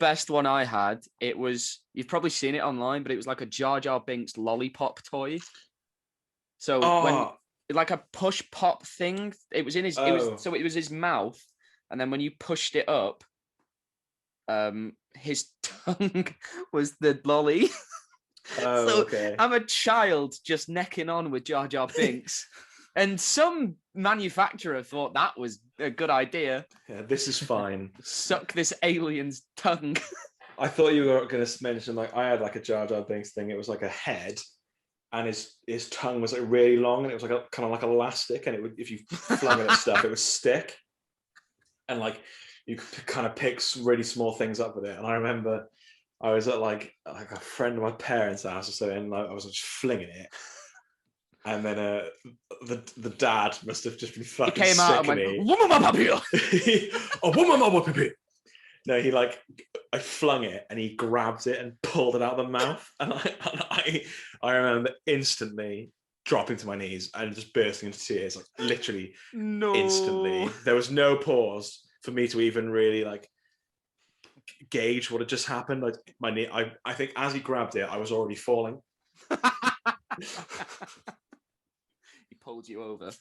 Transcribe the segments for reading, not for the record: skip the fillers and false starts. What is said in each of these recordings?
best one I had, you've probably seen it online, but it was like a Jar Jar Binks lollipop toy. So when like a push pop thing, it was his mouth, and then when you pushed it up, his tongue was the lolly. Okay. I'm a child just necking on with Jar Jar Binks. And some manufacturer thought that was a good idea. Yeah, this is fine. Suck this alien's tongue. I thought you were going to mention, like, I had like a Jar Jar Binks thing. It was like a head, and his tongue was like really long, and it was like a kind of like elastic, and it would, if you flung it at stuff, it would stick. And like you could kind of pick really small things up with it. And I remember I was at like a friend of my parents' house or something, and like, I was just flinging it. And then the dad must have just been fucking sick of me. No, I flung it, and he grabbed it and pulled it out of the mouth. And I remember instantly dropping to my knees and just bursting into tears, like literally instantly. There was no pause for me to even really like gauge what had just happened. Like my knee, I think as he grabbed it, I was already falling. He pulled you over.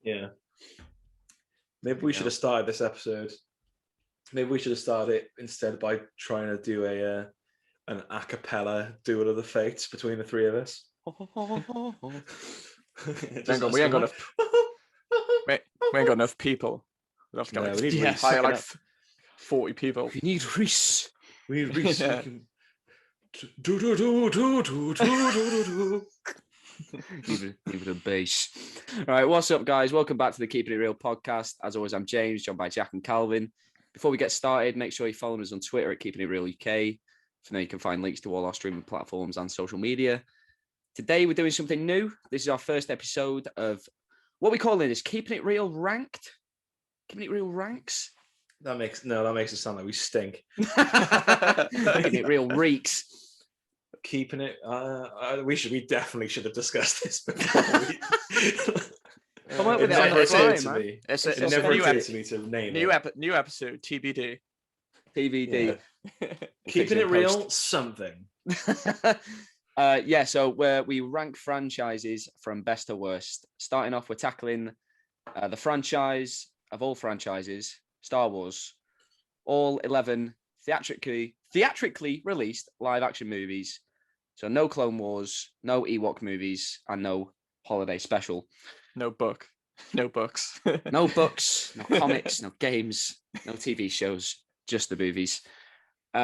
Yeah. Maybe we should have started this episode. Maybe we should have started it instead by trying to do an a cappella duel of the fates between the three of us. We ain't got enough people. We'll have to go hire like 40 people. We need Reese. We need Reese. Yeah. Give it a bass. All right, what's up, guys? Welcome back to the Keeping It Real podcast. As always, I'm James, joined by Jack and Calvin. Before we get started, make sure you follow us on Twitter at Keeping It Real UK. For now, you can find links to all our streaming platforms and social media. Today, we're doing something new. This is our first episode of what we call this Keeping It Real Ranked. Keeping It Real Ranks. That makes it sound like we stink. Keeping It Real reeks. Keeping it. We definitely should have discussed this before. Come up with it never occurred to me. It never occurred to me to name it. New episode, TBD. TBD. Yeah. Keeping it real, something. So we rank franchises from best to worst. Starting off, we're tackling the franchise of all franchises, Star Wars. All 11 theatrically released live-action movies. So no Clone Wars, no Ewok movies, and no holiday special. No books. No books, no comics, no games, no TV shows, just the movies.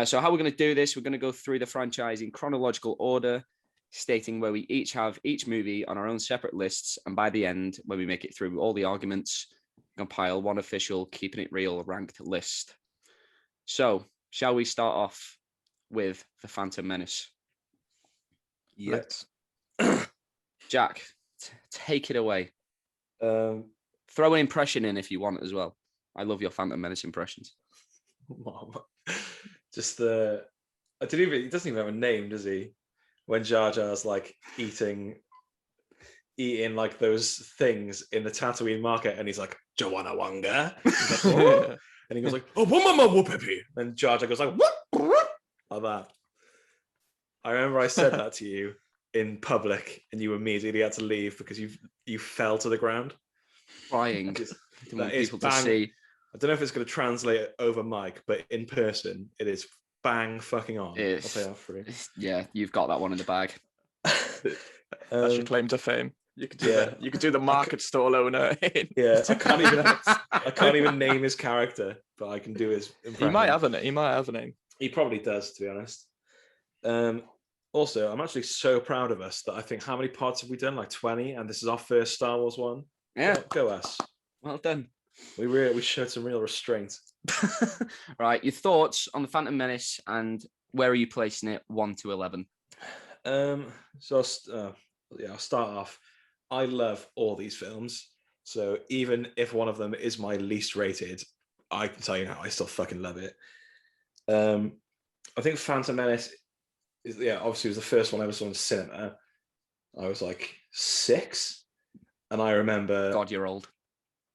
So how we're going to do this, we're going to go through the franchise in chronological order, stating where we each have each movie on our own separate lists. And by the end, when we make it through all the arguments, compile one official Keeping It Real ranked list. So shall we start off with The Phantom Menace? Yes. Jack, take it away. Throw an impression in if you want as well. I love your Phantom Menace impressions. Just he doesn't even have a name, does he? When Jar Jar's like eating like those things in the Tatooine market, and he's like, Joanna Wanga. Like, oh. And he goes like, oh, mama whoopee. And Jar Jar goes like, what? Like that. I remember I said that to you in public, and you immediately had to leave because you fell to the ground. Crying. That is people to see. I don't know if it's going to translate over mic, but in person, it is bang fucking on. I'll say that for you. Yeah, you've got that one in the bag. That's your claim to fame. You could do you could do the market stall owner. Yeah, I can't even name his character, but I can do his impression. He might have a name. He probably does, to be honest. Also, I'm actually so proud of us that I think, how many pods have we done? Like 20, and this is our first Star Wars one. Yeah, go us. Well done. We showed some real restraint. Right, your thoughts on the Phantom Menace, and where are you placing it, 1 to 11? So I'll start off. I love all these films, so even if one of them is my least rated, I can tell you now I still fucking love it. I think Phantom Menace is, obviously it was the first one I ever saw in cinema. I was like 6, and I remember. God, you're old.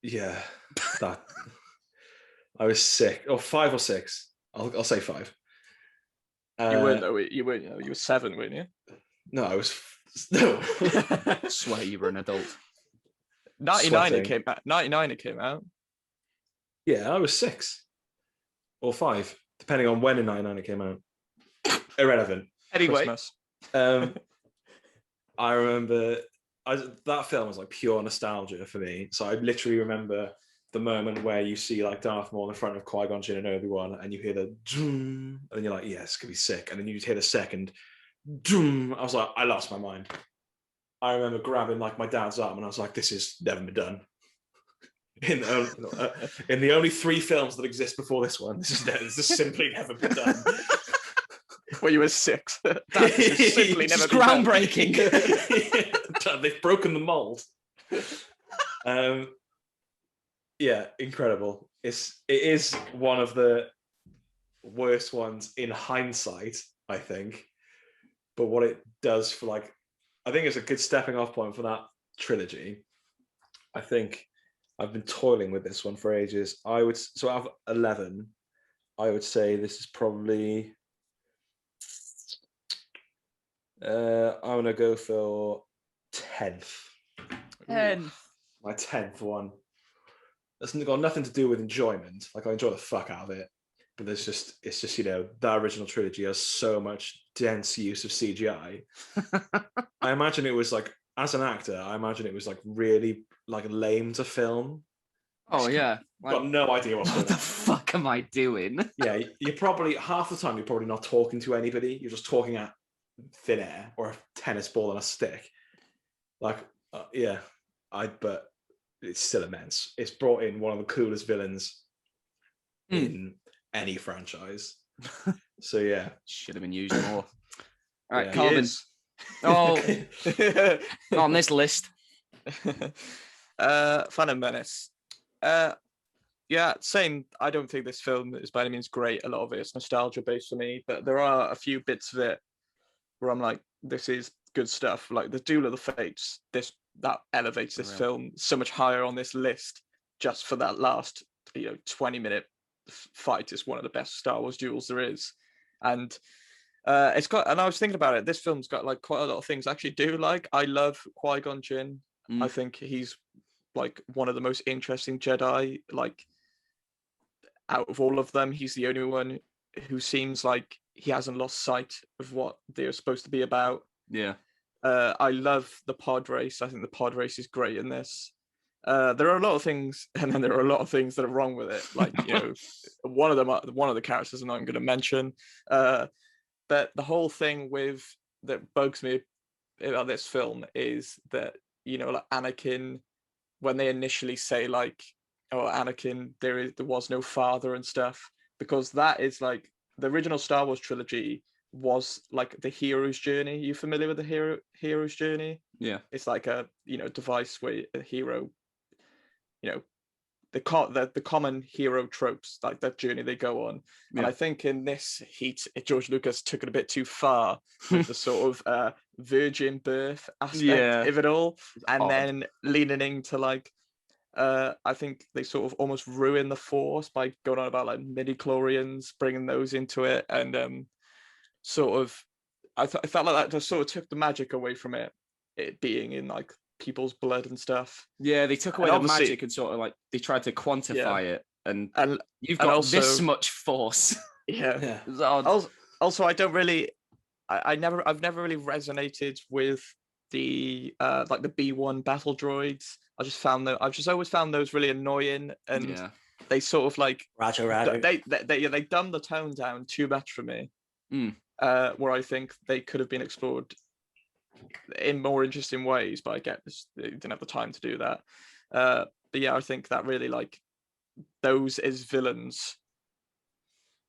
Yeah, that I was 6 or 5 or 6. I'll say 5. You weren't though. You weren't. You were 7, weren't you? No, I was no. Swear you were an adult. 99 Sweating. it came out. 99 it came out. Yeah, I was 6 or 5, depending on when in 99 it came out. Irrelevant. Anyway, Christmas. I remember that film was like pure nostalgia for me. So I literally remember the moment where you see like Darth Maul in front of Qui-Gon Jinn and Obi-Wan, and you hear the doom, and then you're like, yeah, it's gonna be sick. And then you just hear the second doom. I was like, I lost my mind. I remember grabbing like my dad's arm, and I was like, this is never been done. In the only 3 films that exist before this one, this has simply never been done. Well, you were 6. That is simply never been groundbreaking. They've broken the mold. Yeah, incredible. It is one of the worst ones in hindsight, I think. But what it does for like, I think it's a good stepping off point for that trilogy. I think I've been toiling with this one for ages. Out of 11, I would say this is probably. I'm gonna go for 10th. 10. My 10th one. That's got nothing to do with enjoyment. Like I enjoy the fuck out of it, but it's just that original trilogy has so much dense use of CGI. I imagine it was like, as an actor, I imagine it was like really like lame to film. Oh yeah, Got no idea what's what going the on. fuck am I doing? Yeah, you're probably half the time you're probably not talking to anybody. You're just talking at thin air or a tennis ball on a stick. Like, yeah, but it's still immense. It's brought in one of the coolest villains in any franchise. So yeah, should have been used more. All right, Yeah. Calvin. Oh, on this list. Phantom Menace. Yeah, same. I don't think this film is by any means great. A lot of it is nostalgia based for me, but there are a few bits of it where I'm like, this is good stuff. Like the Duel of the Fates, that elevates this film so much higher on this list just for that last 20-minute fight. Is one of the best Star Wars duels there is, and it's got. And I was thinking about it. This film's got like quite a lot of things I actually do like. I love Qui-Gon Jinn. I think he's like one of the most interesting Jedi. Like out of all of them, he's the only one who seems like he hasn't lost sight of what they're supposed to be about. Yeah. I love the pod race. I think the pod race is great in this. There are a lot of things, and then there are a lot of things that are wrong with it. Like, one of the characters I'm not going to mention. But the whole thing that bugs me about this film is that, like Anakin, when they initially say like, oh, Anakin, there was no father and stuff, because that is like the original Star Wars trilogy was like the hero's journey. You familiar with the hero's journey? Yeah. It's like a device where a hero, the common hero tropes, like that journey they go on. Yeah. And I think in this George Lucas took it a bit too far with the sort of virgin birth aspect of it all, and then leaning into like I think they sort of almost ruin the Force by going on about like midi-chlorians, bringing those into it, and sort of I felt like that just sort of took the magic away from it being in like people's blood and stuff. Yeah, they took away the magic and sort of like they tried to quantify it, and you've got also, this much force. Yeah. Also, I don't really, I've never really resonated with the like the B1 battle droids. I've just always found those really annoying, and they sort of like Roger. They dumbed the tone down too much for me. Where I think they could have been explored in more interesting ways, but I get they didn't have the time to do that. But yeah, I think that really like those as villains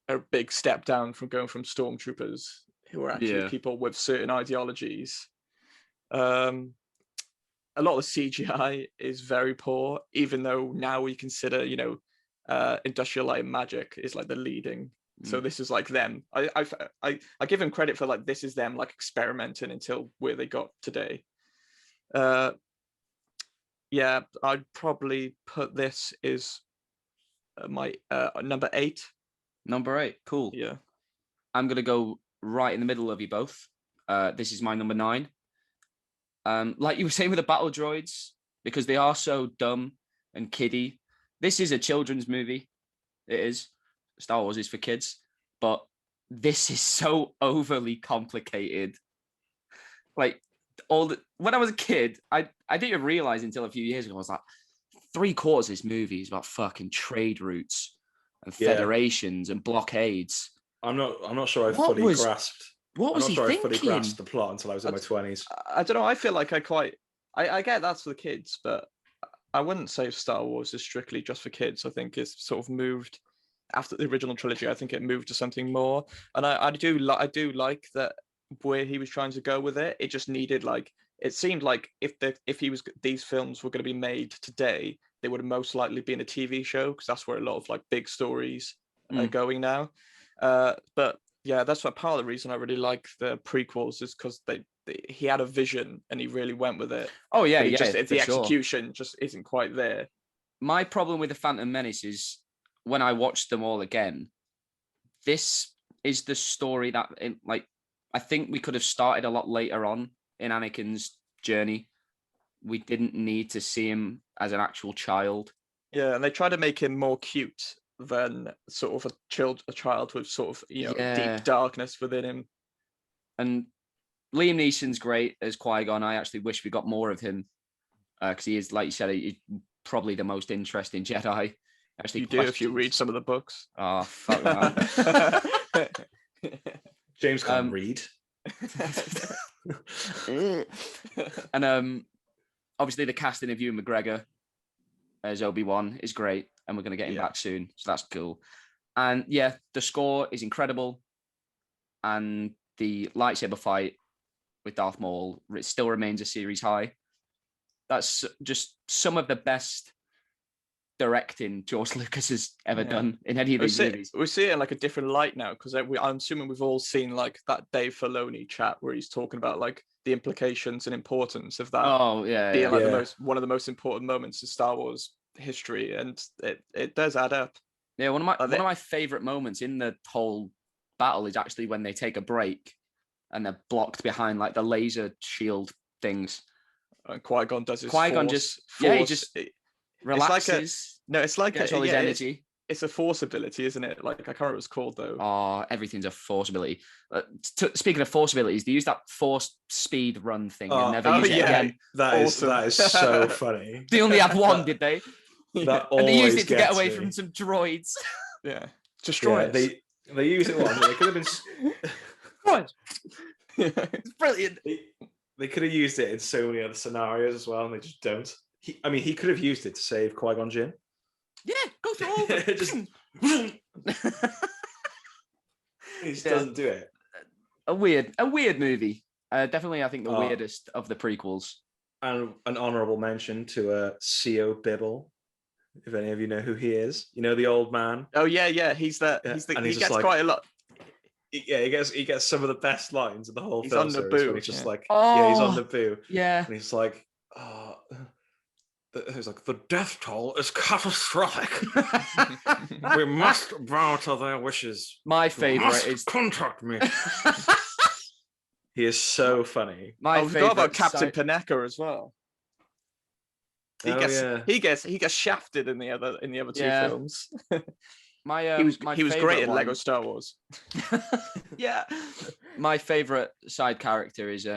are a big step down from going from stormtroopers who are actually people with certain ideologies. A lot of the CGI is very poor, even though now we consider, Industrial Light and Magic is like the leading. So this is like them. I give them credit for like this is them like experimenting until where they got today. Yeah, I'd probably put this as my number 8 Number 8. Cool. Yeah. I'm gonna go right in the middle of you both. This is my number 9. Like you were saying with the battle droids, because they are so dumb and kiddie. This is a children's movie. It is. Star Wars is for kids, but this is so overly complicated. Like when I was a kid, I didn't even realize until a few years ago. I was like, 3/4 of this movie is about fucking trade routes and federations and blockades. I'm not sure I What fully was- grasped. What was I'm he not sure I thinking? fully grasped the plot until I was in my 20s. I don't know. I feel like I get that's for the kids, but I wouldn't say Star Wars is strictly just for kids. I think it's sort of moved after the original trilogy. I think it moved to something more, and I do like that where he was trying to go with it. It just needed like it seemed like if these films were going to be made today, they would have most likely been a TV show because that's where a lot of like big stories are going now. But yeah, that's what part of the reason I really like the prequels is because he had a vision and he really went with it. Oh yeah, But yeah. the execution just isn't quite there. My problem with the Phantom Menace is when I watched them all again, this is the story that I think we could have started a lot later on in Anakin's journey. We didn't need to see him as an actual child. Yeah, and they try to make him more cute than sort of a child with sort of deep darkness within him. And Liam Neeson's great as Qui-Gon. I actually wish we got more of him because he is, like you said, he's probably the most interesting Jedi. Actually, you do if you read some of the books. Oh fuck that. James can't read. And obviously the casting of Ewan McGregor as Obi-Wan is great, and we're going to get him back soon, so that's cool. And yeah, the score is incredible, and the lightsaber fight with Darth Maul still remains a series high. That's just some of the best directing George Lucas has ever done in any of these movies. We see it in like a different light now because I'm assuming we've all seen like that Dave Filoni chat where he's talking about like the implications and importance of that. Oh yeah, being like one of the most important moments in Star Wars history, and it does add up. Yeah, one of my favorite moments in the whole battle is actually when they take a break and they're blocked behind like the laser shield things. And Qui-Gon does his Qui-Gon force, he just it's relaxes. like gets all his energy. It's a force ability, isn't it? Like I can't remember what it's called though. Oh, everything's a force ability. Speaking of force abilities, they use that force speed run thing and never use it again. That is so funny. They only had one, did they? And they used it to get away from some droids. Yeah, destroy it. They use it once. They could have been. It's brilliant. They could have used it in so many other scenarios as well, and they just don't. He could have used it to save Qui-Gon Jinn. Yeah, go through all of it. He just doesn't do it. A weird movie. Definitely, I think the weirdest of the prequels. And an honourable mention to C.O. Bibble, if any of you know who he is. You know the old man. Oh yeah. He gets quite a lot. Yeah, he gets some of the best lines of the whole film. He's on Naboo. He's just like, he's on Naboo. Yeah. And he's like, he's like, the death toll is catastrophic. We must bow to their wishes. My favorite is contact me. He is so funny. I forgot about Captain Paneka as well. He gets shafted in the other two films. He was great in Lego Star Wars. Yeah. My favorite side character is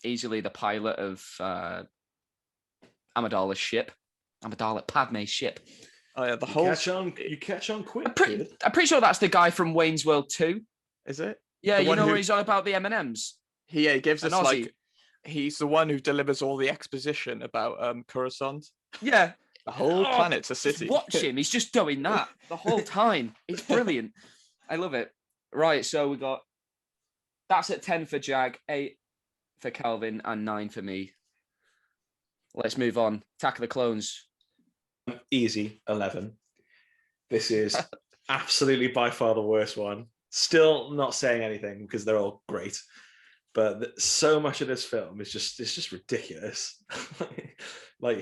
easily the pilot of Amidala's ship. Padme's ship. Oh yeah, you catch on quick. I'm pretty sure that's the guy from Wayne's World 2. Is it? Yeah, you know where he's on about the M&Ms. He gives us like he's the one who delivers all the exposition about Coruscant. Yeah. The whole planet's a city. Watch him. He's just doing that the whole time. It's brilliant. I love it. Right, so we got that's at 10 for Jag, 8 for Calvin, and 9 for me. Let's move on. Attack of the Clones. Easy, 11. This is absolutely by far the worst one. Still not saying anything because they're all great. But so much of this film is just ridiculous. Like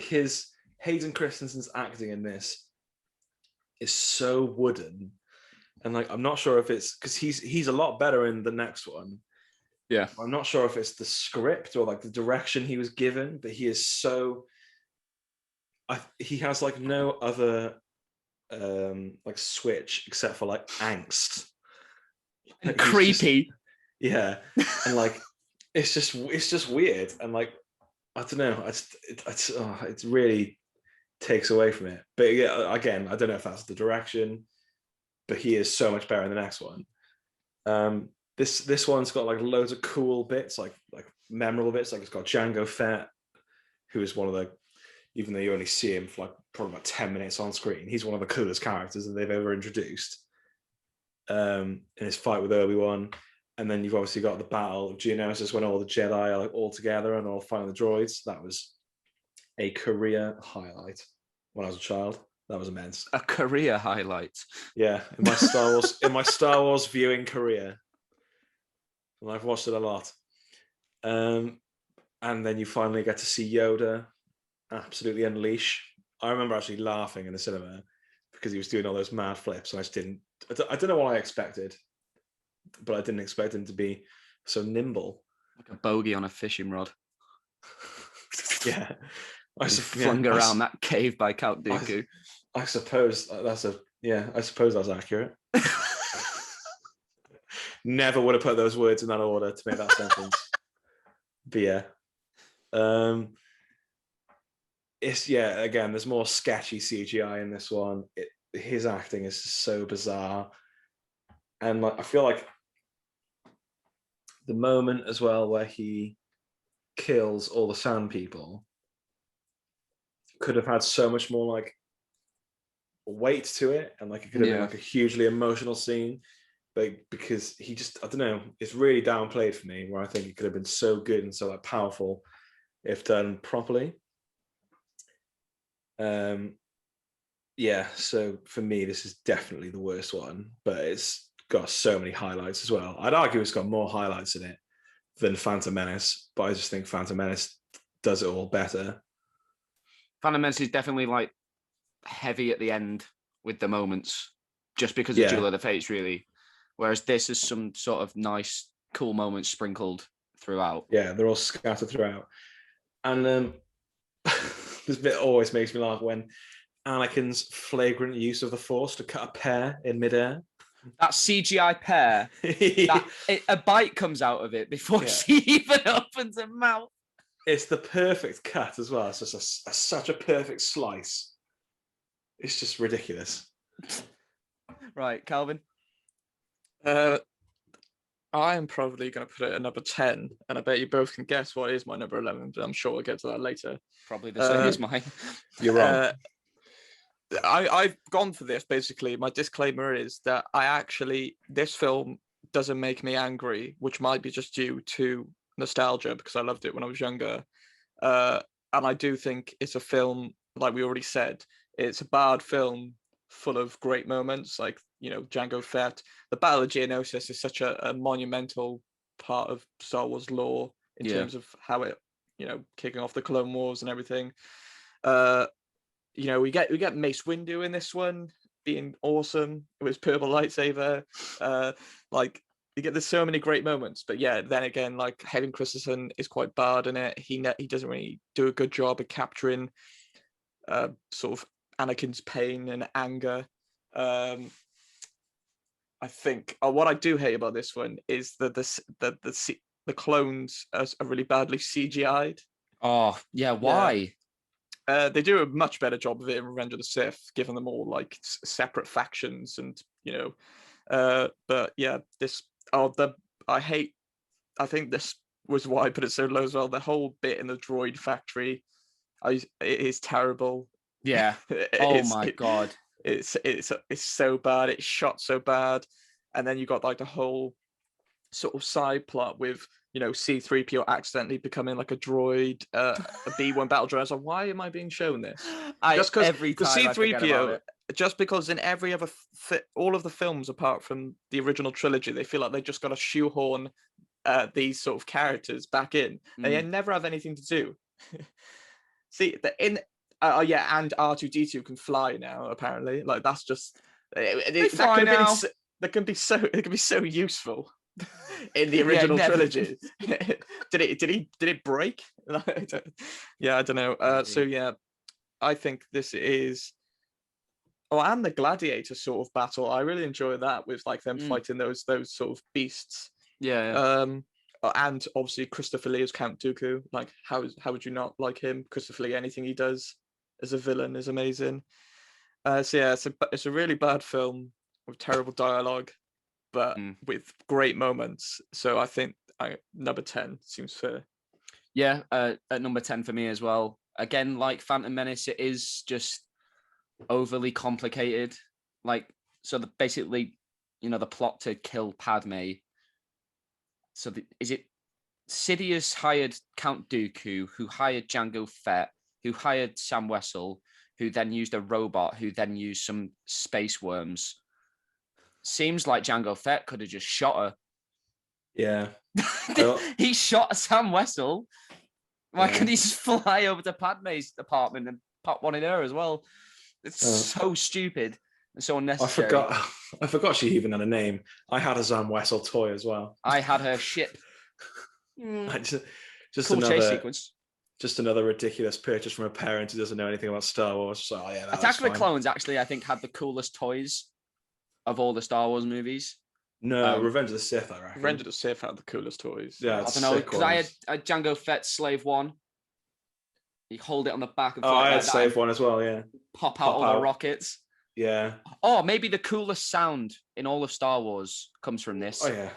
Hayden Christensen's acting in this is so wooden And like, I'm not sure if it's because he's a lot better in the next one. Yeah. I'm not sure if it's the script or like the direction he was given, but he is so. He has like no other like switch except for like angst. Like, Creepy. Yeah, and like it's just weird, and like I don't know, it really takes away from it. But yeah, again, I don't know if that's the direction, but he is so much better in the next one. This one's got like loads of cool bits, like memorable bits. Like it's got Django Fett, who is one of the, even though you only see him for like probably about 10 minutes on screen, he's one of the coolest characters that they've ever introduced. In his fight with Obi-Wan. And then you've obviously got the Battle of Geonosis when all the Jedi are like all together and all fighting the droids. That was a career highlight when I was a child. That was immense. A career highlight. Yeah, in my Star Wars viewing career. And I've watched it a lot. And then you finally get to see Yoda absolutely unleash. I remember actually laughing in the cinema because he was doing all those mad flips, and I don't know what I expected, but I didn't expect him to be so nimble. Like a bogey on a fishing rod. Yeah. Flung around that cave by Count Dooku. I suppose that's accurate. Never would have put those words in that order to make that sentence. But yeah. Again, there's more sketchy CGI in this one. His acting is so bizarre. And like, I feel like the moment as well where he kills all the sand people could have had so much more like weight to it, and like it could have been like a hugely emotional scene, but because he just, I don't know, it's really downplayed for me, where I think it could have been so good and so like powerful if done properly. So for me, this is definitely the worst one, but it's got so many highlights as well. I'd argue it's got more highlights in it than Phantom Menace, but I just think Phantom Menace does it all better. Phantom Menace is definitely like heavy at the end with the moments, just because of Duel of the Fates, really. Whereas this is some sort of nice, cool moments sprinkled throughout. Yeah, they're all scattered throughout. And this bit always makes me laugh when Anakin's flagrant use of the Force to cut a pear in midair. That CGI pear, a bite comes out of it before she even opens her mouth. It's the perfect cut as well. It's just such a perfect slice. It's just ridiculous. Right, Calvin? I am probably going to put it at number 10, and I bet you both can guess what is my number 11, but I'm sure we'll get to that later. Probably the same as mine. You're wrong. I've gone for this, basically. My disclaimer is that this film doesn't make me angry, which might be just due to nostalgia, because I loved it when I was younger. And I do think it's a film, like we already said, it's a bad film full of great moments, like, Django Fett. The Battle of Geonosis is such a monumental part of Star Wars lore in terms of how it, kicking off the Clone Wars and everything. We get Mace Windu in this one being awesome with his purple lightsaber. There's so many great moments, but then again, like Hayden Christensen is quite bad in it. He doesn't really do a good job of capturing sort of Anakin's pain and anger. I think what I do hate about this one is that the clones are really badly CGI'd. Oh yeah, why? They do a much better job of it in Revenge of the Sith, giving them all like separate factions, and but yeah, I think this was why I put it so low as well. The whole bit in the droid factory, it is terrible. Yeah. God. It's so bad. It's shot so bad, and then you got like the whole sort of side plot with C-3PO accidentally becoming like a droid, a B-1 battle droid. So why am I being shown this? Just because C-3PO, just because in every other all of the films apart from the original trilogy, they feel like they just got to shoehorn these sort of characters back in. They never have anything to do. See, and R2-D2 can fly now. Apparently, like that's just they fly now. It can be so useful in the original trilogy. did it break? Yeah, I don't know. So yeah, I think this is. Oh, and the gladiator sort of battle. I really enjoy that with like them fighting those sort of beasts. Yeah. And obviously Christopher Lee as Count Dooku. Like, how would you not like him? Christopher Lee, anything he does as a villain is amazing. So yeah, it's a really bad film with terrible dialogue, but with great moments. So I think number 10 seems fair. Yeah, at number 10 for me as well. Again, like Phantom Menace, it is just overly complicated. Like, so basically, the plot to kill Padme. So is it Sidious hired Count Dooku, who hired Jango Fett, who hired Sam Wessel, who then used a robot, who then used some space worms. Seems like Jango Fett could have just shot her. Yeah. He shot Sam Wessel. Why couldn't he just fly over to Padme's apartment and pop one in her as well? It's so stupid and so unnecessary. I forgot she even had a name. I had a Sam Wessel toy as well. I had her ship. Just cool another chase sequence. Just another ridiculous purchase from a parent who doesn't know anything about Star Wars. So yeah, Attack of the Clones actually, I think, had the coolest toys of all the Star Wars movies. No, Revenge of the Sith, I reckon. Revenge of the Sith had the coolest toys. Yeah, I don't know, because I had Jango Fett's Slave One. You hold it on the back and I had Slave One as well, yeah. Pop out all the rockets. Yeah. Oh, maybe the coolest sound in all of Star Wars comes from this. Oh yeah.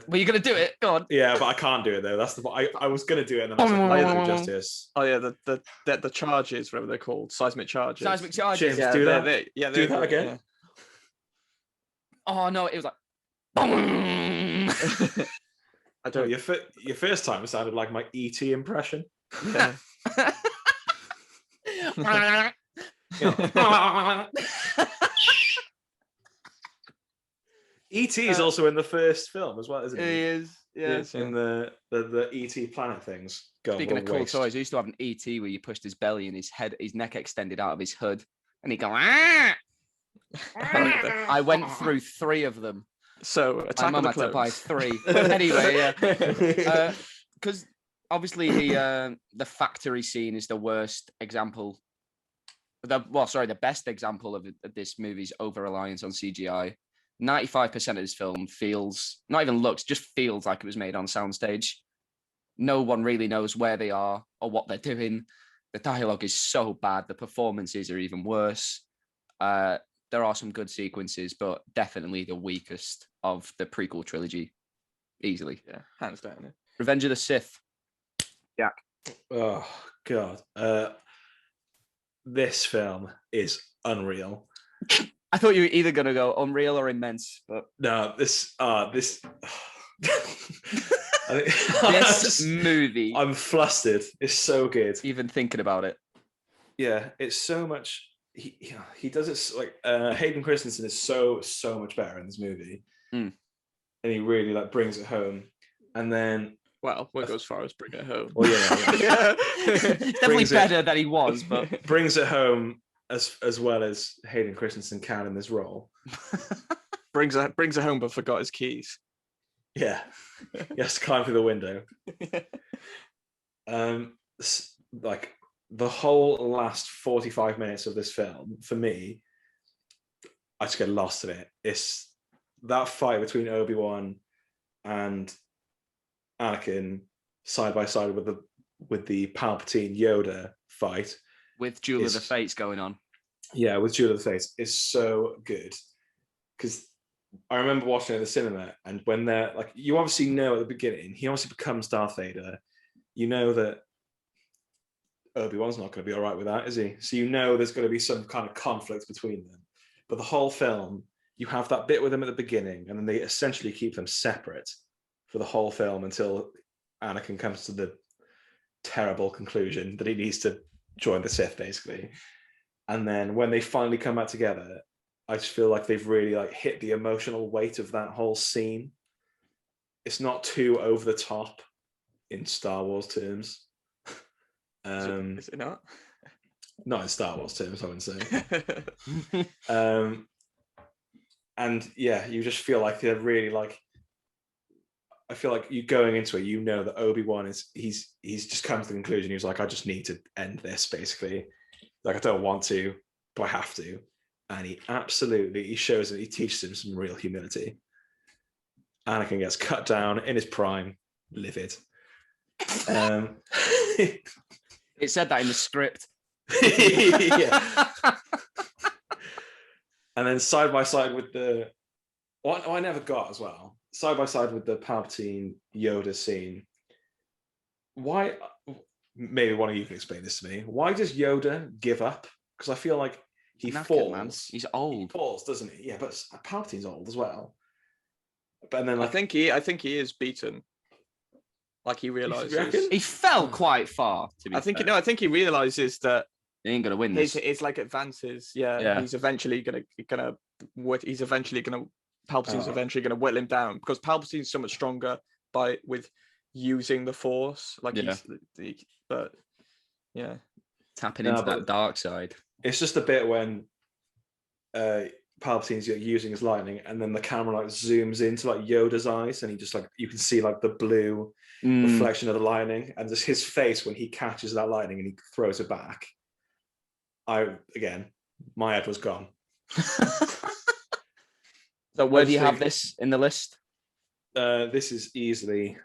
Were you gonna do it? Go on. Yeah, but I can't do it though. That's the I was gonna do it, and then I was like, justice. Oh yeah, the charges, whatever they're called, seismic charges. Seismic charges. James, do that. Do that again. Yeah. Oh no, it was like. I don't. Your first time sounded like my ET impression. Yeah. E.T. is also in the first film as well, isn't he? He is, yes. In the E.T. planet things. Speaking of cool toys, I used to have an E.T. where you pushed his belly and his neck extended out of his hood, and he'd go. I went through 3 of them. So my mum had to buy 3. Anyway, yeah, because obviously the factory scene is the worst example. The best example of this movie's over-reliance on CGI. 95% of this film just feels like it was made on soundstage. No one really knows where they are or what they're doing. The dialogue is so bad. The performances are even worse. There are some good sequences, but definitely the weakest of the prequel trilogy. Easily. Yeah, hands down. Yeah. Revenge of the Sith. Jack. Oh, God. This film is unreal. I thought you were either going to go unreal or immense, but no, this movie. I'm flustered. It's so good. Even thinking about it. Yeah, it's so much. He does it like Hayden Christensen is so much better in this movie, and he really brings it home. And then, well, we'll go as far as bring it home. Well, yeah. Definitely better than he was, but brings it home. As well as Hayden Christensen can in this role. brings it home but forgot his keys. Yeah. He has to climb through the window. Like the whole last 45 minutes of this film, for me, I just get lost in it. It's that fight between Obi-Wan and Anakin side by side with the Palpatine Yoda fight. With Duel of the Fates going on. Yeah, with Duel of the Fates. It's so good. Because I remember watching it in the cinema, and when they're like, you obviously know at the beginning, he obviously becomes Darth Vader. You know that Obi-Wan's not going to be all right with that, is he? So you know there's going to be some kind of conflict between them. But the whole film, you have that bit with them at the beginning, and then they essentially keep them separate for the whole film until Anakin comes to the terrible conclusion that he needs to join the Sith, basically. And then when they finally come back together, I just feel like they've really hit the emotional weight of that whole scene. It's not too over the top in Star Wars terms. Is it not? Not in Star Wars terms, I wouldn't say. And yeah, you just feel like they're really like. I feel like you going into it, you know that Obi-Wan he's just come to the conclusion. He was like, I just need to end this, basically. Like, I don't want to, but I have to. And he shows that he teaches him some real humility. Anakin gets cut down in his prime, livid. It said that in the script. Yeah. And then side by side with the what I never got as well, side by side with the Palpatine Yoda scene. Why? Maybe one of you can explain this to me. Why does Yoda give up? Because I feel like he falls. Man. He's He old. falls, doesn't he? Yeah, but Palpatine's old as well. But then, I think he is beaten. Like, he realizes. He fell quite far. To be fair. I think he realizes that he ain't gonna win this. His like advances. Yeah. He's eventually gonna. Palpatine's eventually gonna whittle him down, because Palpatine's so much stronger with using the Force. Like, but yeah, tapping into that dark side. It's just a bit when Palpatine's using his lightning, and then the camera like zooms into like Yoda's eyes, and he just like, you can see like the blue reflection of the lightning, and just his face when he catches that lightning and he throws it back. My head was gone. So where do you have this in the list? This is easily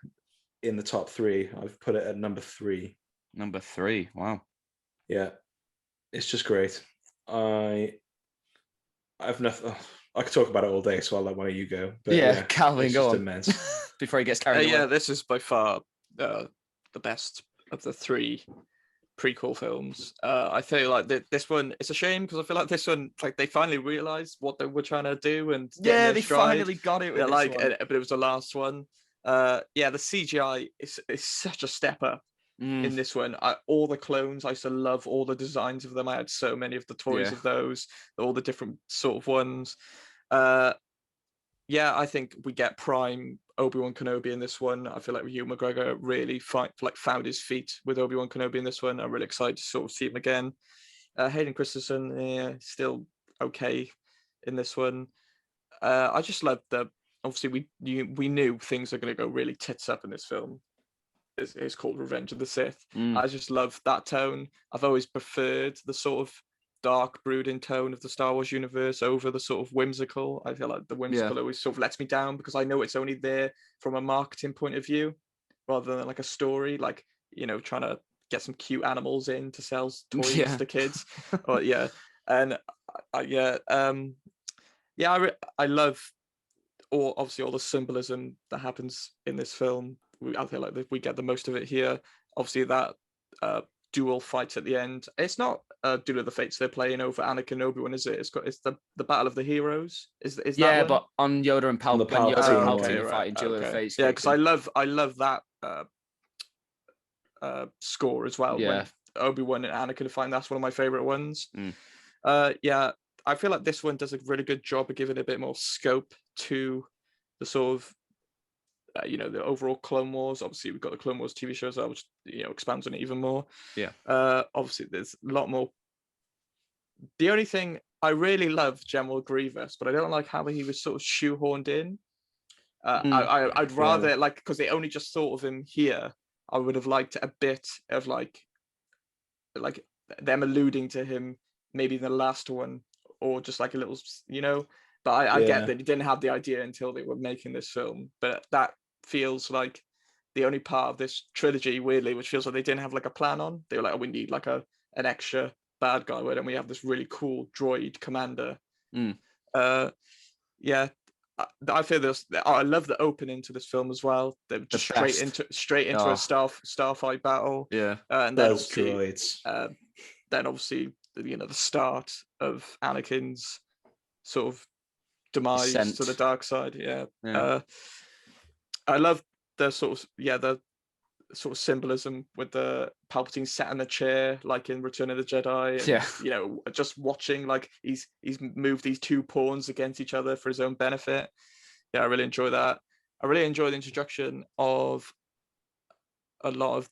in the top 3. I've put it at number 3. Number 3. Wow. Yeah, it's just great. I've nothing. I could talk about it all day, so I'll let one of you go. But yeah, Calvin, go on. Immense. Before he gets carried away. Yeah, this is by far the best of the 3 prequel films. I feel like this one, it's a shame, because I feel like this one, like, they finally realized what they were trying to do, and they finally got it with this one. But it was the last one. The CGI is such a step up in this one. All the clones, I used to love all the designs of them. I had so many of the toys of those, all the different sort of ones. I think we get prime Obi-Wan Kenobi in this one. I feel like Ewan McGregor really found his feet with Obi-Wan Kenobi in this one. I'm really excited to sort of see him again. Hayden Christensen, still okay in this one. I just love obviously we knew things are going to go really tits up in this film. It's called Revenge of the Sith. I just love that tone. I've always preferred the sort of dark, brooding tone of the Star Wars universe over the sort of whimsical. I feel like the whimsical always sort of lets me down, because I know it's only there from a marketing point of view rather than like a story, like, trying to get some cute animals in to sell toys to kids. I love all the symbolism that happens in this film. I feel like we get the most of it here. Obviously, that duel fight at the end. It's not a Duel of the Fates they're playing over Anakin and Obi-Wan, is it? It's the Battle of the Heroes. Is that one? But on Yoda and Palpatine, Palpatine fighting Duel of the Fates. Yeah, because I love that score as well. Yeah. When Obi-Wan and Anakin fight, that's one of my favorite ones. I feel like this one does a really good job of giving a bit more scope to the sort of the overall Clone Wars. Obviously, we've got the Clone Wars TV show as well, which expands on it even more. Yeah. Obviously, there's a lot more. The only thing I really love General Grievous, but I don't like how he was sort of shoehorned in. I'd rather because they only just thought of him here. I would have liked a bit of like them alluding to him maybe in the last one, or just like a little, But I get that he didn't have the idea until they were making this film. But that feels like the only part of this trilogy, weirdly, which feels like they didn't have like a plan on. They were like, oh, we need like an extra bad guy. Why don't we have this really cool droid commander? I feel this. I love the opening to this film as well. They're just straight into a starfight battle. Yeah, and then those droids. Then obviously, the start of Anakin's sort of demise Descent to the dark side. I love the sort of symbolism with the Palpatine sat in the chair like in Return of the Jedi, and, just watching, like he's moved these two pawns against each other for his own benefit. I really enjoy that. I really enjoy the introduction of a lot of,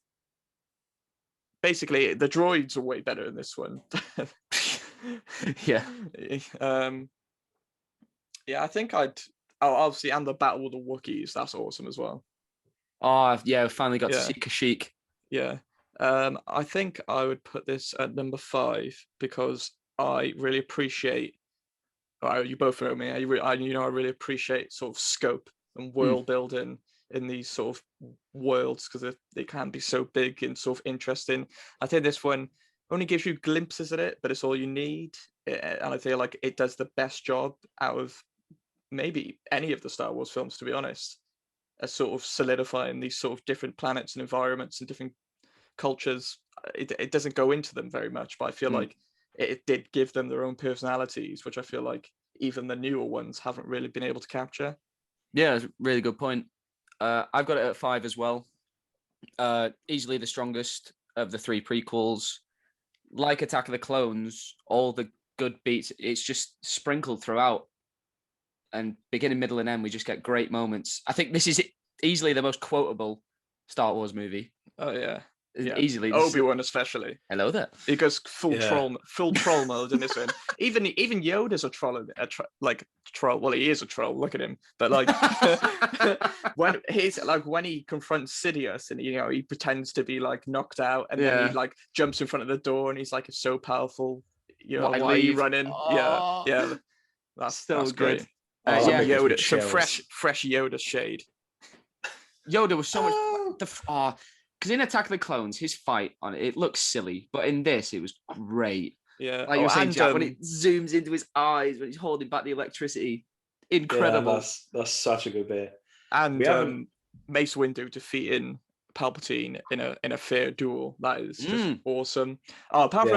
basically the droids are way better in this one. Yeah, I think I'd. Oh, obviously, and the Battle with the Wookiees. That's awesome as well. Oh yeah, we finally got to Yeah. see Kashyyyk. Yeah. I think I would put this at number 5 because I really appreciate. You both know me. I really appreciate sort of scope and world building in these sort of worlds because they can be so big and sort of interesting. I think this one only gives you glimpses of it, but it's all you need, and I feel like it does the best job out of maybe any of the Star Wars films, to be honest, as sort of solidifying these sort of different planets and environments and different cultures. It doesn't go into them very much, but I feel like it did give them their own personalities, which I feel like even the newer ones haven't really been able to capture. Yeah, it's a really good point. I've got it at 5 as well. Easily the strongest of the 3 prequels. Like Attack of the Clones, all the good beats, it's just sprinkled throughout. And beginning, middle, and end, we just get great moments. I think this is easily the most quotable Star Wars movie. Oh yeah. Easily. Obi-Wan especially. Hello there. He goes full troll mode in this one. Even Yoda's a troll, troll. Well, he is a troll. Look at him. But like when he confronts Sidious and he pretends to be like knocked out and then he like jumps in front of the door and he's like, "It's so powerful. Why are you running?" Oh, yeah. That's good. Great. Yoda, some fresh Yoda shade. Yoda was so much. Because in Attack of the Clones, his fight on it looks silly, but in this, it was great. Yeah, like you were saying, Jack, when it zooms into his eyes, when he's holding back the electricity, incredible. Yeah, that's such a good bit. And Mace Windu defeating Palpatine in a fair duel, that is just awesome. Oh, apart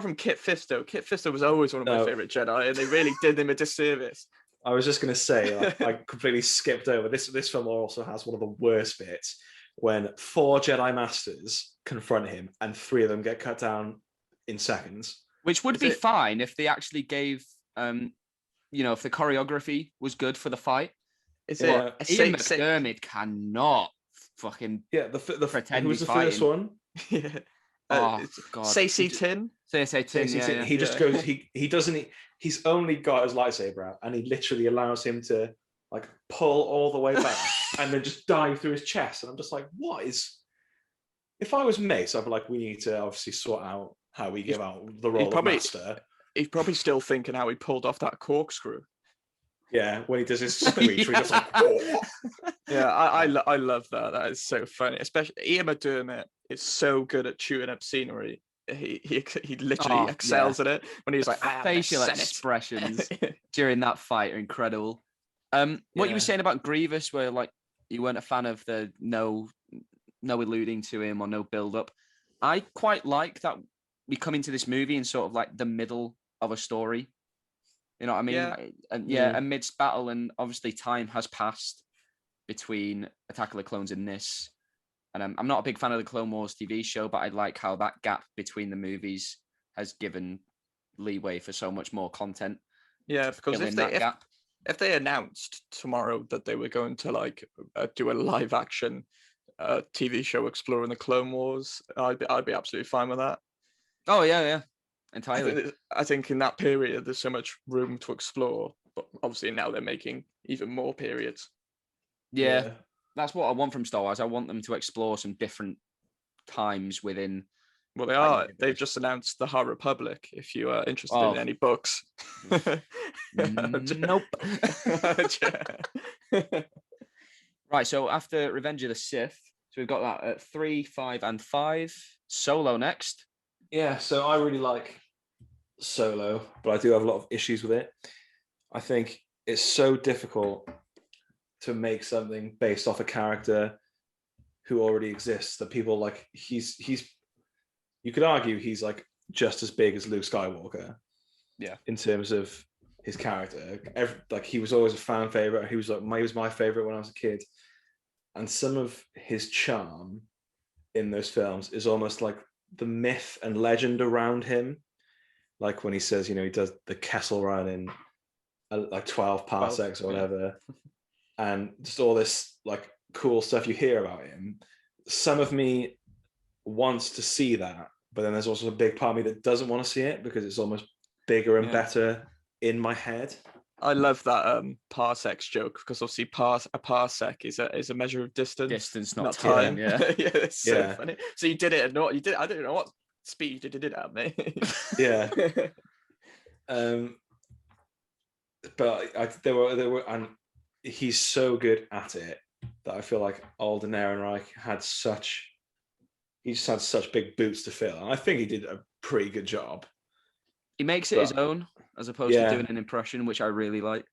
from Kit Fisto was always one of my favorite Jedi, and they really did him a disservice. I was just going to say, I completely skipped over this. This film also has one of the worst bits when 4 Jedi Masters confront him and 3 of them get cut down in seconds. Which would be fine if they actually gave, if the choreography was good for the fight. Ian McDermott cannot fucking pretend who was he's the fighting. first one? Yeah. Oh God. Stacey Tin. Stacey Tin. He just goes. He doesn't. He's only got his lightsaber out, and he literally allows him to like pull all the way back and then just dive through his chest. And I'm just like, what is? If I was Mace, I'd be like, we need to obviously sort out how we give out the role of Master. He's probably still thinking how he pulled off that corkscrew. Yeah, when he does his screech, he just like, oh. Yeah, I love that. That is so funny. Especially Ian McDermott is so good at chewing up scenery. He literally excels at it when he's like facial expressions during that fight are incredible. What you were saying about Grievous, where like you weren't a fan of the no alluding to him or no build up. I quite like that we come into this movie in sort of like the middle of a story. You know what I mean? Yeah. Amidst battle, and obviously time has passed between Attack of the Clones and this. And I'm not a big fan of the Clone Wars TV show, but I like how that gap between the movies has given leeway for so much more content. Yeah, because if they announced tomorrow that they were going to like do a live action TV show exploring the Clone Wars, I'd be absolutely fine with that. Oh yeah, entirely. I think in that period there's so much room to explore, but obviously now they're making even more periods. Yeah. That's what I want from Star Wars. I want them to explore some different times within. Well, they are. They've just announced the High Republic. If you are interested in any books. Nope. Right. So after Revenge of the Sith, so we've got that at 3, 5, and 5. Solo next. Yeah. So I really like Solo, but I do have a lot of issues with it. I think it's so difficult to make something based off a character who already exists that people like. He's you could argue he's like just as big as Luke Skywalker, in terms of his character. He was always a fan favorite. He was my favorite when I was a kid, and some of his charm in those films is almost like the myth and legend around him, like when he says he does the Kessel Run in like 12 parsecs or whatever. And just all this like cool stuff you hear about him. Some of me wants to see that, but then there's also a big part of me that doesn't want to see it because it's almost bigger and better in my head. I love that parsecs joke, because obviously a parsec is a measure of distance, not time. Yeah. Yeah, it's so Yeah. funny. So you did it at not you did I don't know what speed you did it at, mate. Yeah. But there were, and he's so good at it that I feel like Alden Ehrenreich he just had such big boots to fill, and I think he did a pretty good job. He makes it his own, as opposed to doing an impression, which I really like.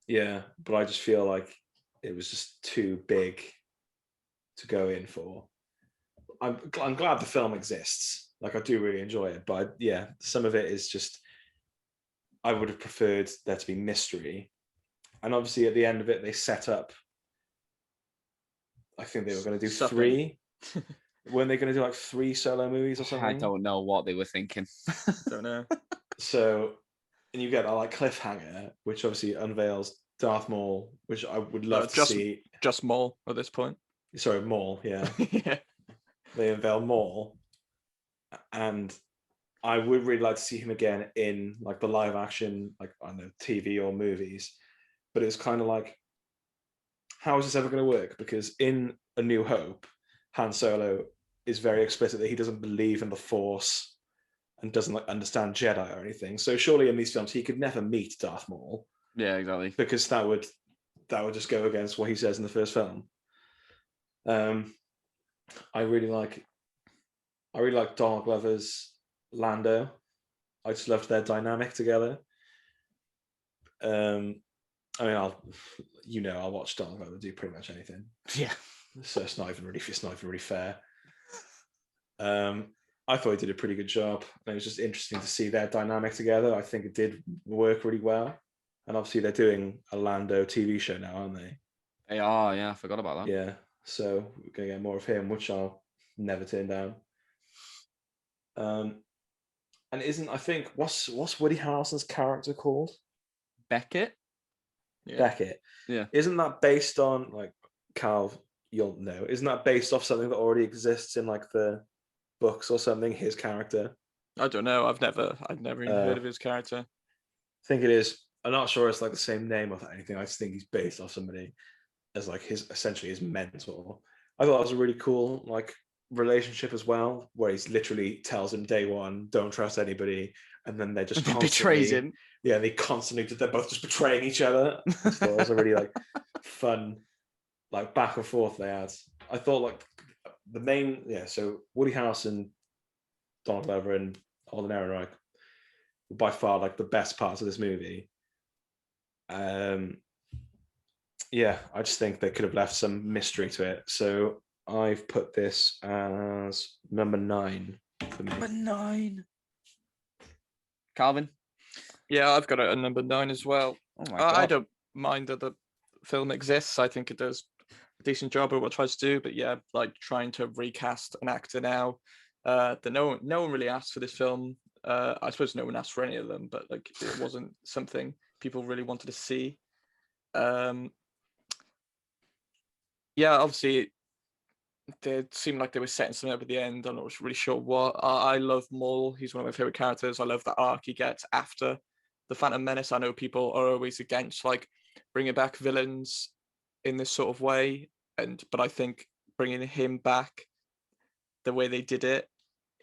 Yeah, but I just feel like it was just too big to go in for. I'm glad the film exists. Like, I do really enjoy it, but yeah, some of it is just, I would have preferred there to be mystery. And obviously at the end of it, they set up, I think they were going to do Something. 3. Weren't they going to do like 3 solo movies or something? I don't know what they were thinking. Don't know. So, and you get that like cliffhanger, which obviously unveils Darth Maul, which I would love to see. Just Maul at this point. Sorry, Maul, yeah. Yeah. They unveil Maul, and I would really like to see him again in like the live action, like, I don't know, TV or movies. But it's kind of like, how is this ever going to work? Because in A New Hope, Han Solo is very explicit that he doesn't believe in the Force and doesn't like understand Jedi or anything. So surely in these films he could never meet Darth Maul. Yeah, exactly. Because that would just go against what he says in the first film. I really like Donald Glover's Lando. I just loved their dynamic together. I mean, I'll watch Donald Glover do pretty much anything. Yeah. So it's not even really fair. I thought he did a pretty good job. And it was just interesting to see their dynamic together. I think it did work really well. And obviously they're doing a Lando TV show now, aren't they? They are, yeah. I forgot about that. Yeah. So we're gonna get more of him, which I'll never turn down. And isn't, I think, what's Woody Harrelson's character called? Beckett? Yeah. Beckett. Yeah. Isn't that based on, like, Cal, you'll know, isn't that based off something that already exists in like the books or something, his character? I don't know. I've never even heard of his character. I think it is. I'm not sure it's like the same name or anything. I just think he's based off somebody as like essentially his mentor. I thought that was a really cool like relationship as well, where he's literally tells him day one, don't trust anybody, and then they're just betrays him. Yeah, they're both just betraying each other. So it was a really like fun like back and forth they had. I thought like the main, so Woody Harrelson, Donald Glover, and Alden Ehrenreich were by far like the best parts of this movie. Yeah, I just think they could have left some mystery to it. So I've put this as number 9 for me. Number 9. Calvin? Yeah, I've got it at number 9 as well. Oh my God. I don't mind that the film exists. I think it does a decent job of what it tries to do. But yeah, like trying to recast an actor now that no one really asked for this film. I suppose no one asked for any of them, but like it wasn't something people really wanted to see. Yeah, obviously they seemed like they were setting something up at the end. I'm not really sure what. I love Maul. He's one of my favorite characters. I love the arc he gets after the Phantom Menace. I know people are always against like bringing back villains in this sort of way, but I think bringing him back the way they did it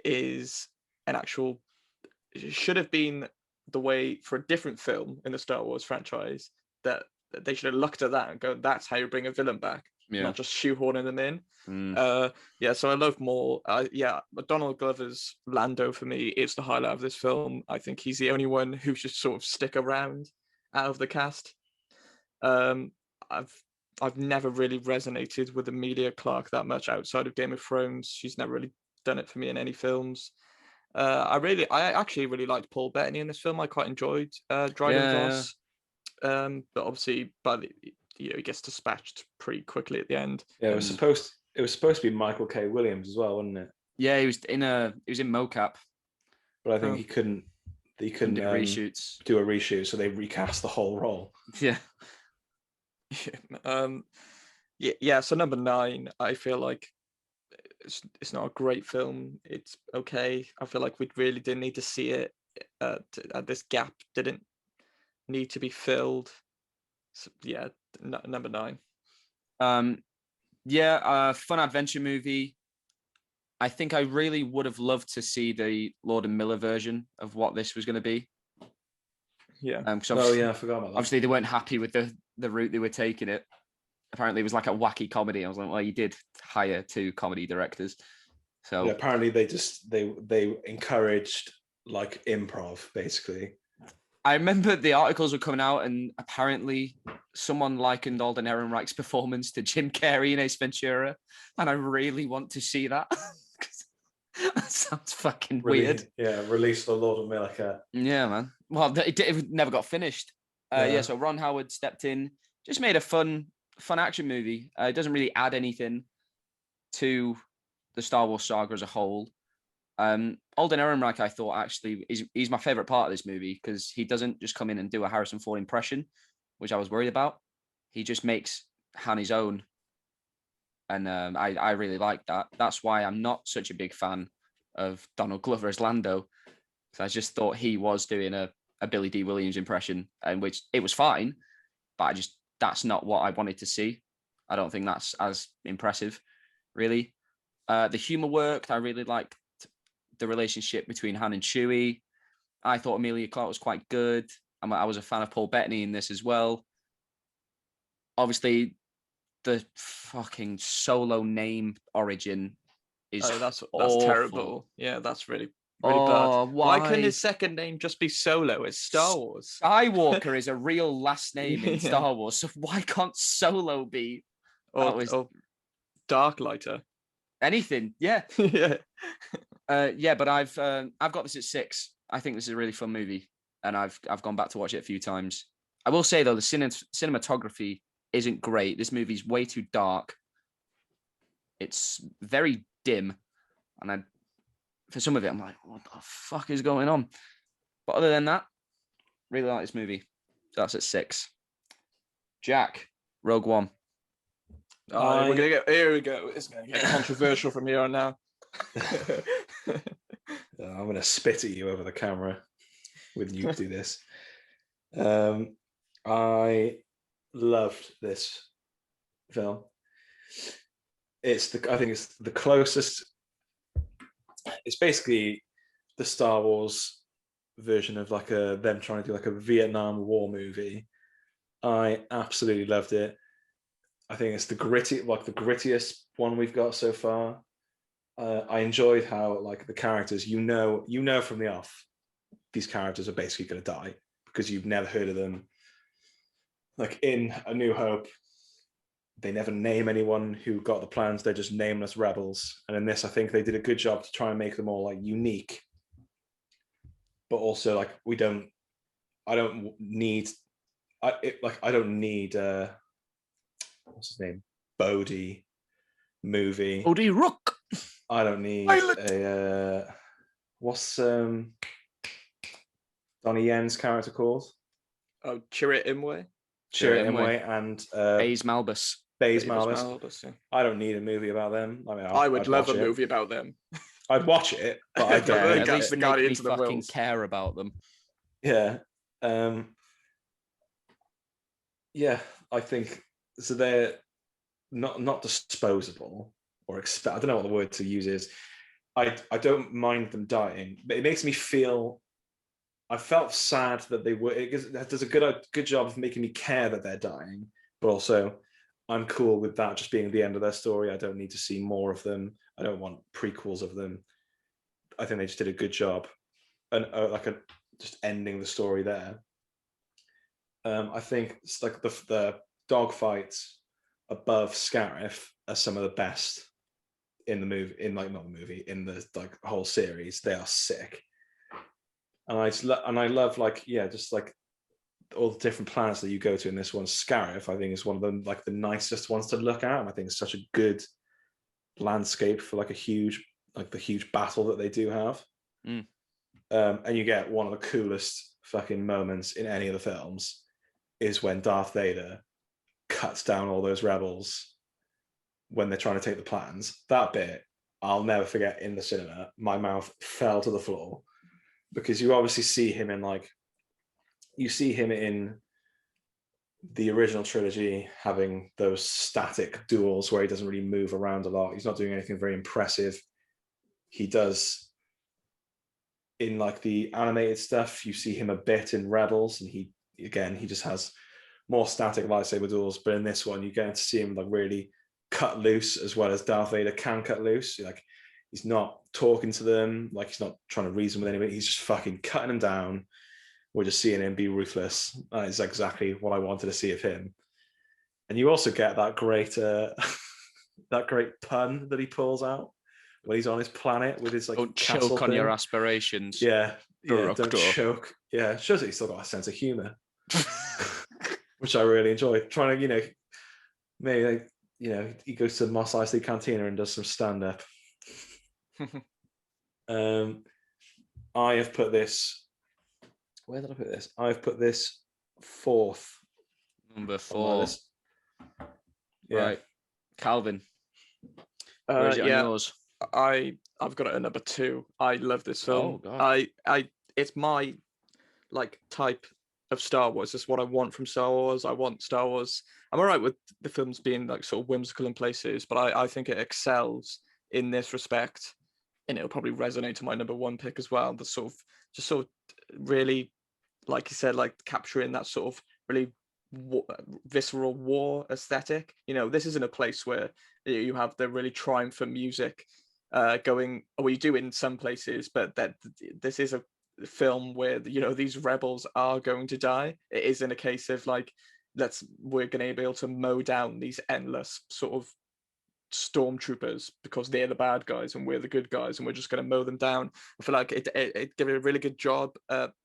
is it should have been the way for a different film in the Star Wars franchise, that they should have looked at that and go, that's how you bring a villain back. Yeah. Not just shoehorning them in. So I love Maul. Donald Glover's Lando for me is the highlight of this film. I think he's the only one who should sort of stick around out of the cast. I've never really resonated with Emilia Clarke that much outside of Game of Thrones. She's never really done it for me in any films. I actually really liked Paul Bettany in this film. I quite enjoyed Dryden Voss. But obviously he gets dispatched pretty quickly at the end. Yeah, it was supposed to be Michael K. Williams as well, wasn't it? Yeah, he was in mocap. But I think he couldn't do reshoots. Do a reshoot, so they recast the whole role. Yeah. So number 9, I feel like it's not a great film. It's okay. I feel like we really didn't need to see it. This gap didn't need to be filled. So, yeah, number 9. Fun adventure movie. I think I really would have loved to see the Lord and Miller version of what this was going to be. Yeah. I forgot about that. Obviously, they weren't happy with the route they were taking it. Apparently, it was like a wacky comedy. I was like, well, you did hire 2 comedy directors. So apparently they encouraged like improv, basically. I remember the articles were coming out, and apparently someone likened Alden Ehrenreich's performance to Jim Carrey in Ace Ventura, and I really want to see that. That sounds fucking weird. Yeah, release the Lord of Miller. Yeah, man. Well, it never got finished. So Ron Howard stepped in, just made a fun action movie. It doesn't really add anything to the Star Wars saga as a whole. Alden Ehrenreich, I thought, actually, he's my favorite part of this movie because he doesn't just come in and do a Harrison Ford impression, which I was worried about. He just makes Han his own. And I really like that. That's why I'm not such a big fan of Donald Glover as Lando. So I just thought he was doing a Billy D. Williams impression, and which it was fine, but that's not what I wanted to see. I don't think that's as impressive, really. The humor worked. I really liked the relationship between Han and Chewie. I thought Emilia Clarke was quite good. I was a fan of Paul Bettany in this as well. Obviously, the fucking Solo name origin is that's awful. terrible. Yeah, that's really bad. Why couldn't his second name just be Solo? It's Star Wars. Skywalker is a real last name in Yeah. Star Wars, so why can't Solo be? Or Darklighter. Anything, yeah. Yeah. But I've got this at 6. I think this is a really fun movie, and I've gone back to watch it a few times. I will say though, the cinematography isn't great. This movie's way too dark. It's very dim, and for some of it, I'm like, what the fuck is going on? But other than that, really like this movie. So that's at 6. Jack, Rogue One. We're gonna get here. We go. It's gonna get controversial from here on now. I'm gonna spit at you over the camera when you do this. I loved this film. I think it's the closest. It's basically the Star Wars version of like them trying to do like a Vietnam War movie. I absolutely loved it. I think it's the grittiest one we've got so far. I enjoyed how like the characters, you know from the off, these characters are basically going to die because you've never heard of them. Like in A New Hope, they never name anyone who got the plans. They're just nameless rebels. And in this, I think they did a good job to try and make them all like unique, but also like I don't need what's his name? Bodhi movie. Bodhi Rook. I don't need what's Donnie Yen's character called? Oh, Chirrut Imwe. Chirrut Imwe and Baze Malbus. Yeah. I don't need a movie about them. I mean, I would love a movie about them. I'd watch it, but I don't. At least the make Guardians me of the fucking Wills. care about them. Yeah. Yeah, I think so. They're not disposable or I don't know what the word to use is. I don't mind them dying, but it makes me feel. I felt sad that they were. It does a good job of making me care that they're dying, but also I'm cool with that just being the end of their story. I don't need to see more of them. I don't want prequels of them. I think they just did a good job, and just ending the story there. I think it's like the dogfights above Scarif are some of the best in the movie. In the like whole series, they are sick. And I love just like all the different planets that you go to in this one. Scarif, I think, is one of them like the nicest ones to look at. And I think it's such a good landscape for like the huge battle that they do have. And you get one of the coolest fucking moments in any of the films is when Darth Vader cuts down all those rebels when they're trying to take the plans. That bit I'll never forget. In the cinema, my mouth fell to the floor because you obviously see him in like you see him in the original trilogy having those static duels where he doesn't really move around a lot. He's not doing anything very impressive. He does in like the animated stuff, you see him a bit in Rebels, and he just has more static lightsaber duels. But in this one, you get to see him like really cut loose, as well as Darth Vader can cut loose. Like he's not talking to them, like he's not trying to reason with anybody. He's just fucking cutting them down. We're just seeing him be ruthless. That is exactly what I wanted to see of him. And you also get that great that great pun that he pulls out when he's on his planet with his like Don't castle choke on thing. your aspirations. Yeah, don't Director. choke. Yeah, it shows that he's still got a sense of humor, which I really enjoy. Trying to, maybe like, he goes to Mos Eisley Cantina and does some stand up. I have put this. Where did I put this? I've put this 4th. Number 4. Yeah. Right. Calvin. Where is it on yours? I've got it at number 2. I love this film. Oh, God. It's my like type of Star Wars. It's what I want from Star Wars. I want Star Wars. I'm all right with the films being like sort of whimsical in places, but I think it excels in this respect, and it'll probably resonate to my number 1 pick as well. The sort of really, like you said, like capturing that sort of really visceral war aesthetic. This isn't a place where you have the really triumphant music going, or you do in some places, but that this is a film where these rebels are going to die. It isn't a case of like we're going to be able to mow down these endless sort of stormtroopers because they're the bad guys and we're the good guys and we're just going to mow them down. I feel like it did a really good job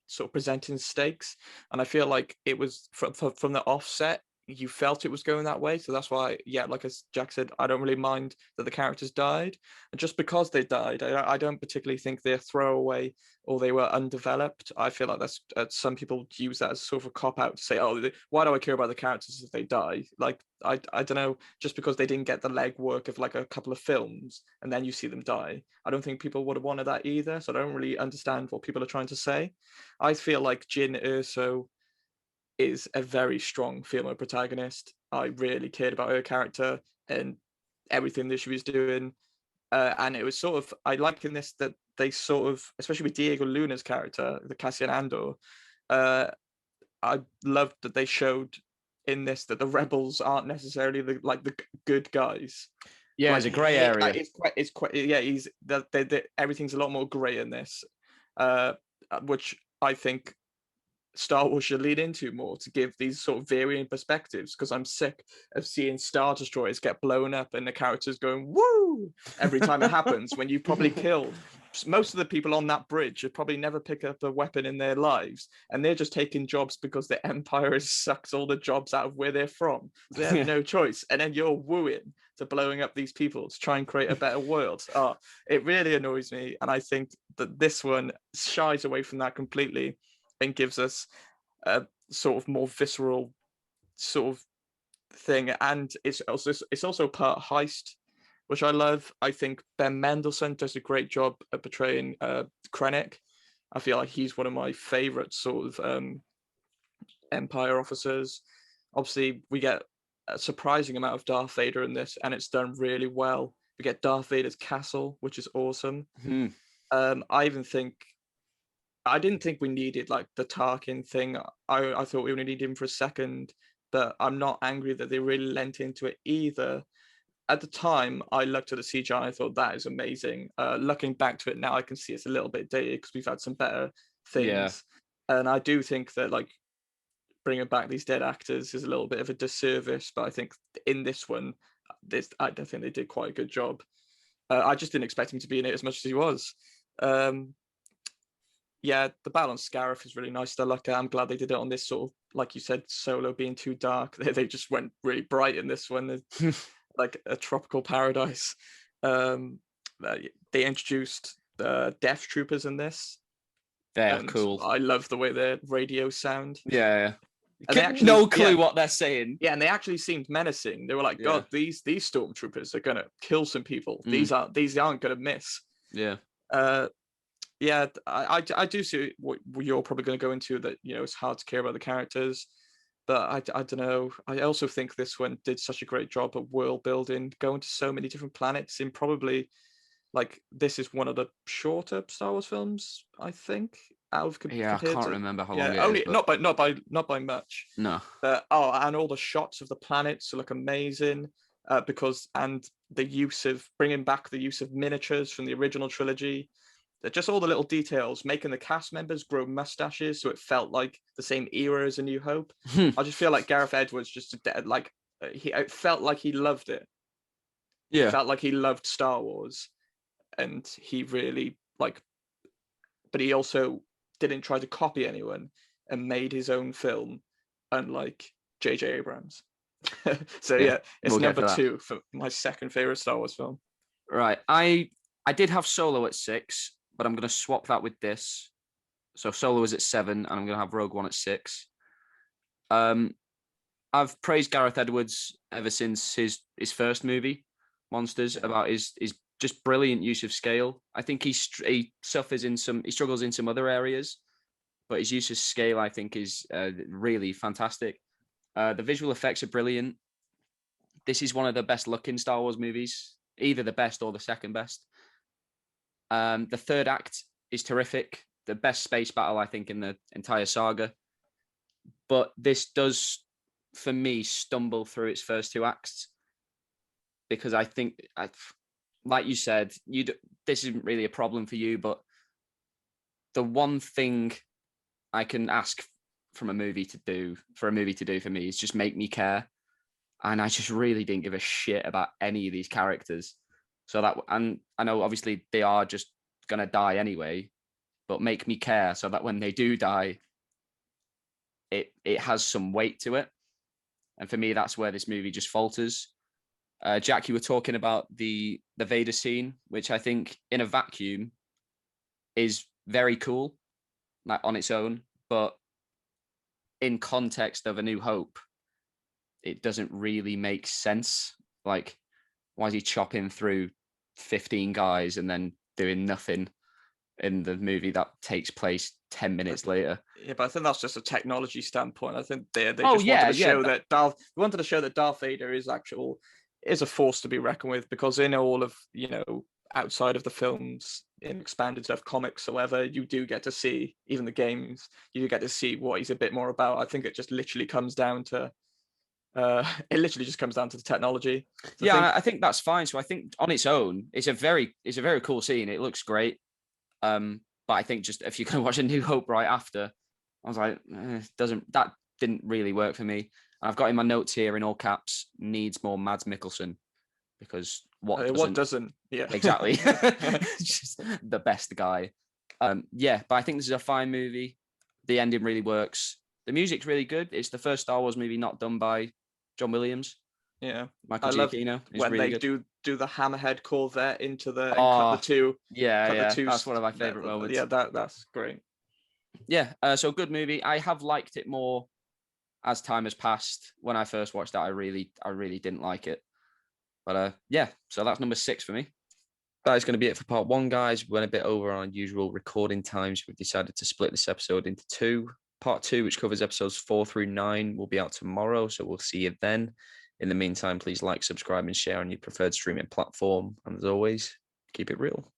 sort of presenting stakes, and I feel like it was from the offset you felt it was going that way. So that's why, like as Jack said, I don't really mind that the characters died, and just because they died, I don't particularly think they're throwaway or they were undeveloped. I feel like that's some people use that as sort of a cop out to say, oh, why do I care about the characters if they die? Like I don't know, just because they didn't get the legwork of like a couple of films and then you see them die, I don't think people would have wanted that either. So I don't really understand what people are trying to say. I feel like Jyn Erso is a very strong female protagonist. I really cared about her character and everything that she was doing. And it was sort of, I like in this that they sort of, especially with Diego Luna's character, the Cassian Andor, I loved that they showed in this that the rebels aren't necessarily the good guys. Yeah, it's a grey area. It's quite he's everything's a lot more grey in this, which I think Star Wars should lead into more, to give these sort of varying perspectives, because I'm sick of seeing Star Destroyers get blown up and the characters going woo every time it happens, when you probably killed most of the people on that bridge. Would probably never pick up a weapon in their lives, and they're just taking jobs because the Empire has sucked all the jobs out of where they're from. So they have no choice, and then you're wooing to blowing up these people to try and create a better world. It really annoys me, and I think that this one shies away from that completely and gives us a sort of more visceral sort of thing. And it's also part heist, which I love. I think Ben Mendelsohn does a great job at portraying Krennic. I feel like he's one of my favorite sort of Empire officers. Obviously, we get a surprising amount of Darth Vader in this, and it's done really well. We get Darth Vader's castle, which is awesome. I didn't think we needed like the Tarkin thing. I thought we only needed him for a second, but I'm not angry that they really lent into it either. At the time, I looked at the CGI and I thought that is amazing. Looking back to it now, I can see it's a little bit dated because we've had some better things. Yeah. And I do think that like bringing back these dead actors is a little bit of a disservice, but I think in this one, I don't think they did quite a good job. I just didn't expect him to be in it as much as he was. Yeah, the battle on Scarif is really nice to look at. I'm glad they did it on this sort of, like you said, Solo being too dark. They just went really bright in this one, like a tropical paradise. They introduced the Death Troopers in this. They're cool. I love the way their radios sound. Yeah. No clue what they're saying. Yeah, and they actually seemed menacing. They were like, God, these stormtroopers are gonna kill some people. These aren't gonna miss. Yeah. Yeah, I do see what you're probably going to go into, that, it's hard to care about the characters. But I don't know. I also think this one did such a great job of world building, going to so many different planets in probably, like, this is one of the shorter Star Wars films, I think, out of Yeah, I compared can't to, remember how yeah, long it only is, but not by much. no. But and all the shots of the planets look amazing, and bringing back the use of miniatures from the original trilogy. They're just all the little details, making the cast members grow mustaches so it felt like the same era as A New Hope. I just feel like Gareth Edwards it felt like he loved it. It Yeah. felt like he loved Star Wars, and he really but he also didn't try to copy anyone and made his own film, unlike J.J. Abrams. So Yeah, it's we'll get to number that. 2 for my second favorite Star Wars film. Right. I did have Solo at 6, but I'm going to swap that with this. So Solo is at 7, and I'm going to have Rogue One at 6. I've praised Gareth Edwards ever since his first movie, Monsters, about his just brilliant use of scale. I think he struggles in some other areas, but his use of scale, I think, is really fantastic. The visual effects are brilliant. This is one of the best looking Star Wars movies, either the best or the second best. The third act is terrific. The best space battle, I think, in the entire saga. But this does, for me, stumble through its first 2 acts, because I think, like you said, this isn't really a problem for you, but the one thing I can ask from a movie to do for me is just make me care. And I just really didn't give a shit about any of these characters. And I know obviously they are just gonna die anyway, but make me care so that when they do die, it has some weight to it. And for me, that's where this movie just falters. Jack, you were talking about the Vader scene, which I think in a vacuum is very cool, like on its own, but in context of A New Hope, it doesn't really make sense. Like, why is he chopping through 15 guys and then doing nothing in the movie that takes place 10 minutes later? Yeah, but I think that's just a technology standpoint. I think they Oh, just yeah, wanted to yeah, show that Darth Vader is a force to be reckoned with, because in all of, outside of the films, in expanded stuff, comics or whatever, you do get to see, even the games, you do get to see what he's a bit more about. I think it just literally comes down to the technology. So I think that's fine. So I think on its own, it's a very cool scene. It looks great. But I think just if you're going to watch A New Hope right after, I was like, that didn't really work for me. And I've got in my notes here in all caps, needs more Mads Mikkelsen, because what doesn't? Yeah, exactly. Just the best guy. But I think this is a fine movie. The ending really works. The music's really good. It's the first Star Wars movie not done by John Williams. Yeah, Michael Giacchino is when really they good. do the hammerhead Corvette into the and cut the two. Yeah, that's one of my favorite moments. Yeah, that's great. Yeah, so good movie. I have liked it more as time has passed. When I first watched that, I really didn't like it. But so that's number 6 for me. That is going to be it for part 1, guys. We went a bit over our usual recording times. We've decided to split this episode into 2. Part 2, which covers episodes 4 through 9, will be out tomorrow, so we'll see you then. In the meantime, please like, subscribe, and share on your preferred streaming platform. And as always, keep it real.